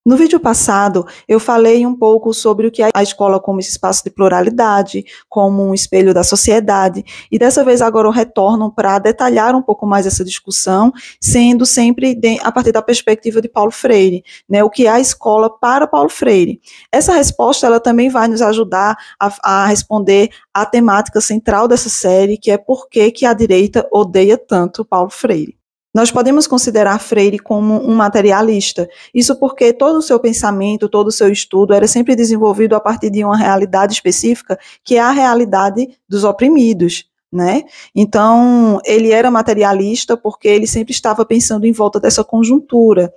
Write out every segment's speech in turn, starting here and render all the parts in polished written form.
No vídeo passado, eu falei um pouco sobre o que é a escola como esse espaço de pluralidade, como um espelho da sociedade, e dessa vez agora eu retorno para detalhar um pouco mais essa discussão, sendo sempre a partir da perspectiva de Paulo Freire, né, o que é a escola para Paulo Freire. Essa resposta ela também vai nos ajudar a responder a temática central dessa série, que é por que a direita odeia tanto Paulo Freire. Nós podemos considerar Freire como um materialista, isso porque todo o seu pensamento, todo o seu estudo era sempre desenvolvido a partir de uma realidade específica, que é a realidade dos oprimidos, né? Então, ele era materialista porque ele sempre estava pensando em volta dessa conjuntura.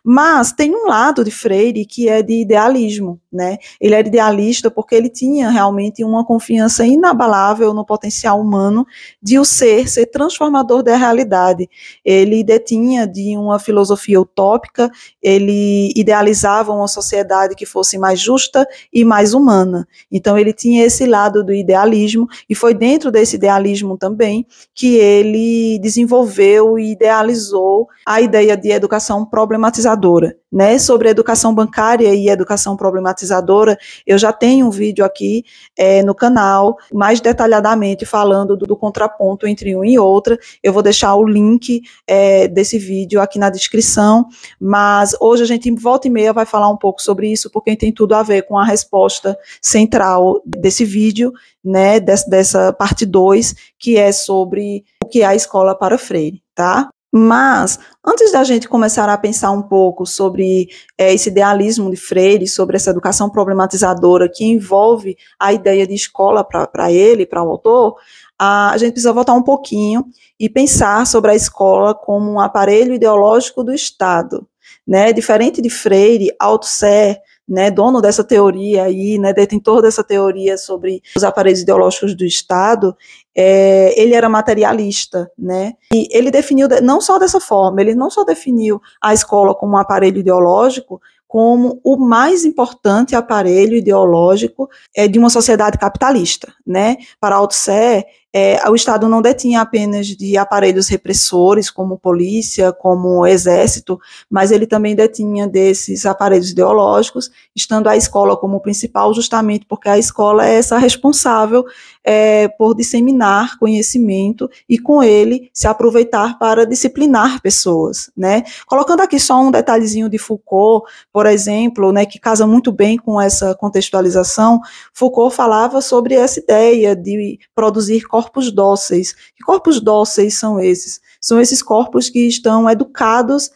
Mas tem um lado de Freire que é de idealismo, né? Ele era idealista porque ele tinha realmente uma confiança inabalável no potencial humano de o ser transformador da realidade. Ele detinha de uma filosofia utópica, ele idealizava uma sociedade que fosse mais justa e mais humana. Então ele tinha esse lado do idealismo e foi dentro desse idealismo também que ele desenvolveu e idealizou a ideia de educação problematizadora, né? Sobre educação bancária e educação problematizadora, eu já tenho um vídeo aqui no canal, mais detalhadamente falando do contraponto entre um e outra. Eu vou deixar o link desse vídeo aqui na descrição, mas hoje a gente volta e meia vai falar um pouco sobre isso, porque tem tudo a ver com a resposta central desse vídeo, né? Dessa parte 2, que é sobre o que é a escola para Freire, tá? Mas, antes da gente começar a pensar um pouco sobre esse idealismo de Freire, sobre essa educação problematizadora que envolve a ideia de escola para ele, para o autor, a gente precisa voltar um pouquinho e pensar sobre a escola como um aparelho ideológico do Estado, né? Diferente de Freire, Althusser, né, dono dessa teoria aí, né, detentor dessa teoria sobre os aparelhos ideológicos do Estado, ele era materialista, né, e ele definiu, não só dessa forma, ele não só definiu a escola como um aparelho ideológico, como o mais importante aparelho ideológico de uma sociedade capitalista, né. Para Althusser, o Estado não detinha apenas de aparelhos repressores, como polícia, como exército, mas ele também detinha desses aparelhos ideológicos, estando a escola como principal, justamente porque a escola é essa responsável por disseminar conhecimento e, com ele, se aproveitar para disciplinar pessoas, né? Colocando aqui só um detalhezinho de Foucault, por exemplo, né, que casa muito bem com essa contextualização. Foucault falava sobre essa ideia de produzir corpos dóceis. Que corpos dóceis são esses? São esses corpos que estão educados,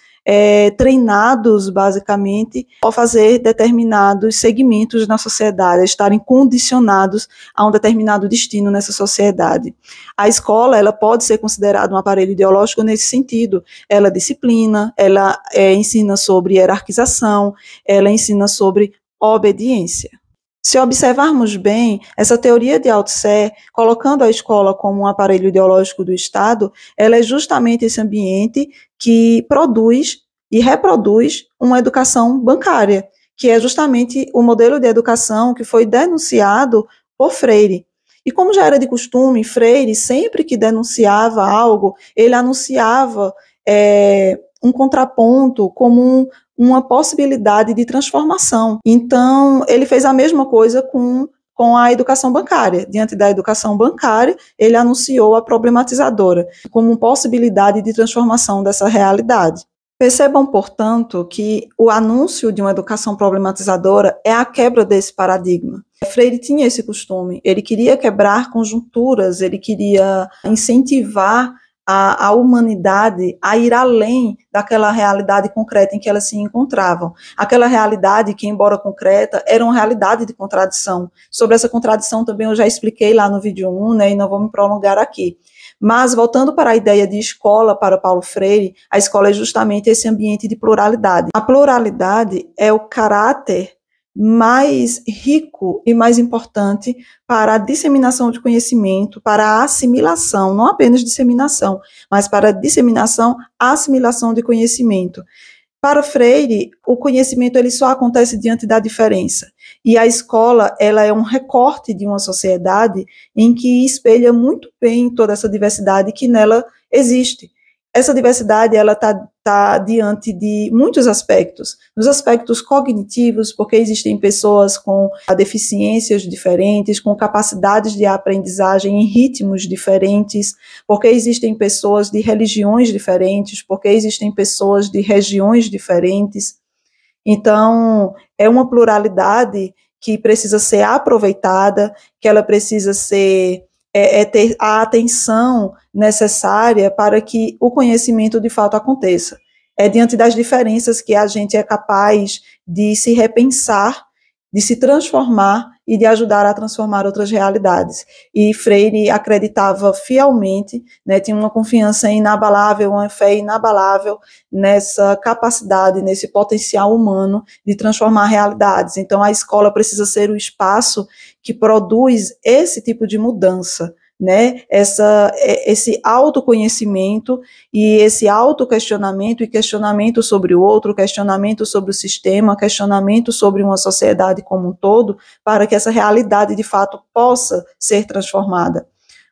treinados, basicamente, a fazer determinados segmentos na sociedade, a estarem condicionados a um determinado destino nessa sociedade. A escola, ela pode ser considerada um aparelho ideológico nesse sentido. Ela disciplina, ela ensina sobre hierarquização, ela ensina sobre obediência. Se observarmos bem, essa teoria de Althusser, colocando a escola como um aparelho ideológico do Estado, ela é justamente esse ambiente que produz e reproduz uma educação bancária, que é justamente o modelo de educação que foi denunciado por Freire. E como já era de costume, Freire, sempre que denunciava algo, ele anunciava um contraponto como uma possibilidade de transformação. Então, ele fez a mesma coisa com a educação bancária. Diante da educação bancária, ele anunciou a problematizadora como possibilidade de transformação dessa realidade. Percebam, portanto, que o anúncio de uma educação problematizadora é a quebra desse paradigma. Freire tinha esse costume, ele queria quebrar conjunturas, ele queria incentivar a humanidade a ir além daquela realidade concreta em que elas se encontravam. Aquela realidade que, embora concreta, era uma realidade de contradição. Sobre essa contradição também eu já expliquei lá no vídeo 1, né, e não vou me prolongar aqui. Mas, voltando para a ideia de escola para Paulo Freire, a escola é justamente esse ambiente de pluralidade. A pluralidade é o caráter mais rico e mais importante para a disseminação de conhecimento, para a assimilação, não apenas disseminação, mas para a disseminação, assimilação de conhecimento. Para Freire, o conhecimento ele só acontece diante da diferença. E a escola, ela é um recorte de uma sociedade em que espelha muito bem toda essa diversidade que nela existe. Essa diversidade, ela está está diante de muitos aspectos. Nos aspectos cognitivos, porque existem pessoas com deficiências diferentes, com capacidades de aprendizagem em ritmos diferentes, porque existem pessoas de religiões diferentes, porque existem pessoas de regiões diferentes. Então, é uma pluralidade que precisa ser aproveitada, que ela precisa ser ter a atenção necessária para que o conhecimento de fato aconteça. É diante das diferenças que a gente é capaz de se repensar, de se transformar e de ajudar a transformar outras realidades. E Freire acreditava fielmente, né, tinha uma confiança inabalável, uma fé inabalável nessa capacidade, nesse potencial humano de transformar realidades. Então, a escola precisa ser o espaço que produz esse tipo de mudança, né? Esse autoconhecimento e esse autoquestionamento e questionamento sobre o outro, questionamento sobre o sistema, questionamento sobre uma sociedade como um todo, para que essa realidade de fato possa ser transformada.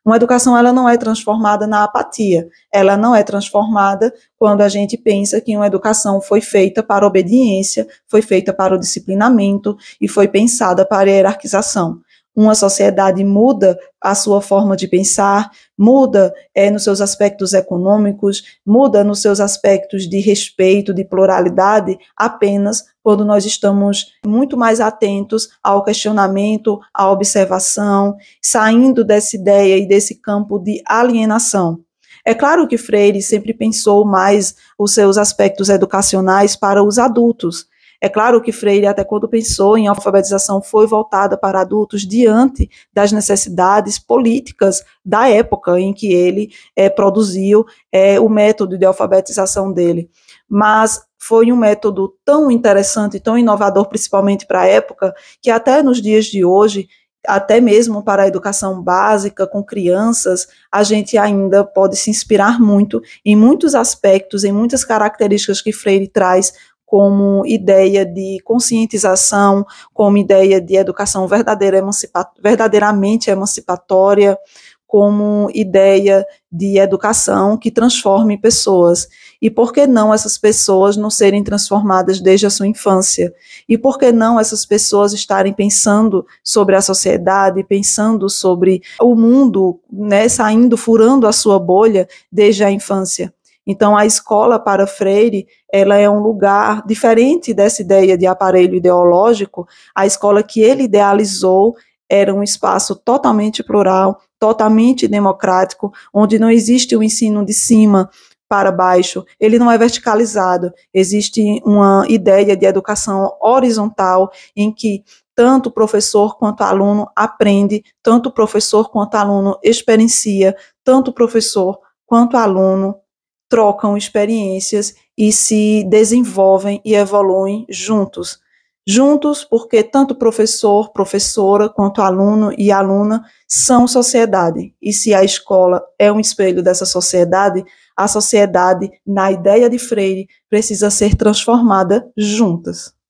Uma educação, ela não é transformada na apatia, ela não é transformada quando a gente pensa que uma educação foi feita para obediência, foi feita para o disciplinamento e foi pensada para a hierarquização. Uma sociedade muda a sua forma de pensar, muda nos seus aspectos econômicos, muda nos seus aspectos de respeito, de pluralidade, apenas quando nós estamos muito mais atentos ao questionamento, à observação, saindo dessa ideia e desse campo de alienação. É claro que Freire sempre pensou mais os seus aspectos educacionais para os adultos. É claro que Freire, até quando pensou em alfabetização, foi voltada para adultos diante das necessidades políticas da época em que ele produziu o método de alfabetização dele. Mas foi um método tão interessante, tão inovador, principalmente para a época, que até nos dias de hoje, até mesmo para a educação básica com crianças, a gente ainda pode se inspirar muito em muitos aspectos, em muitas características que Freire traz como ideia de conscientização, como ideia de educação verdadeiramente emancipatória, como ideia de educação que transforme pessoas. E por que não essas pessoas não serem transformadas desde a sua infância? E por que não essas pessoas estarem pensando sobre a sociedade, pensando sobre o mundo, né, furando a sua bolha desde a infância? Então, a escola para Freire, ela é um lugar diferente dessa ideia de aparelho ideológico. A escola que ele idealizou era um espaço totalmente plural, totalmente democrático, onde não existe o ensino de cima para baixo, ele não é verticalizado. Existe uma ideia de educação horizontal, em que tanto o professor quanto o aluno aprende, tanto o professor quanto o aluno experiencia, tanto o professor quanto o aluno trocam experiências e se desenvolvem e evoluem juntos. Juntos, porque tanto professor, professora, quanto aluno e aluna são sociedade. E se a escola é um espelho dessa sociedade, a sociedade, na ideia de Freire, precisa ser transformada juntas.